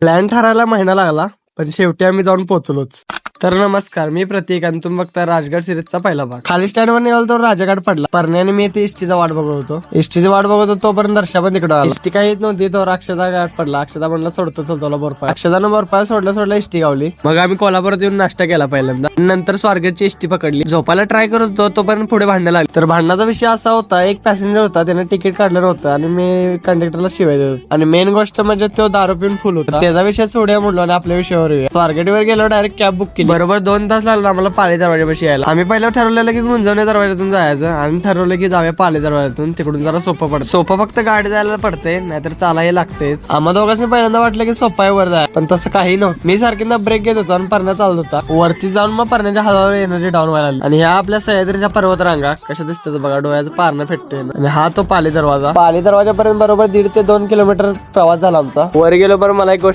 Plan ठरायला महिना लागला, पण शेवटी आम्ही जाऊन पोहोचलोच. तर नमस्कार, मी प्रतीक आणि तुम्ही बघता राजगड सिरीजचा पहिला भाग. खाली स्टँड वर निघालो तो राजागड पडला. परण्याने मी ते इष्टीचा वाट बघत होतो. इष्टीची वाट बघत होतो तोपर्यंत दर्शा पण तिकडे आला. इष्टी काही येत नव्हती, तो अक्षदा गाठ पडला. अक्षदा म्हणला सोडतो चलतोला बर्फा. अक्षदानं बर्फा सोडला इष्टी गावली. मग आम्ही कोल्हापुरात येऊन नाश्ता केला पहिल्यांदा. नंतर स्वारगेटची इष्टी पकडली. झोपायला ट्राय करत होतो तोपर्यंत पुढे भांडण लागली. तर भांडणाचा विषय असा होता, एक पॅसेंजर होता, त्याने तिकीट काढलं नव्हतं आणि मी कंडक्टरला शिवाय देत होतो. आणि मेन गोष्ट म्हणजे तो दारू पिऊन फुल होता. त्याचा विषय सोडूया म्हणलो आणि आपल्या विषयावर येऊया. स्वारगेटवर गेलो, डायरेक्ट कॅब बुक केली. बरोबर 2 तास लागला आम्हाला पाली दरवाजापाशी यायला. आम्ही पहिला ठरवलेलं की गुंजवणे दरवाजातून जायचं आणि ठरवलं की जाऊया पाली दरवाजातून. तिकडून जरा सोपं पडतं. सोपं फक्त गाडी जायला पडते, नाहीतर चालायला लागतेच. आम्हा दोघांनी पहिल्यांदा वाटलं की सोपा आहे वर जाय, पण तसं काही नव्हतं. मी सारखींदा ब्रेक घेत होतो आणि परण्या चालत होता. वरती जाऊन मग परण्याच्या हातावर एनर्जी डाऊन व्हायला लागली. आणि ह्या आपल्या सह्याद्रीच्या पर्वत रांगा कशा दिसतात बघा, डोळ्याचं पारणं फेटते. आणि हा तो पाली दरवाजापर्यंत बरोबर 1.5 ते 2 किलोमीटर प्रवास झाला आमचा. वर गेलो बरं मला एक गोष्ट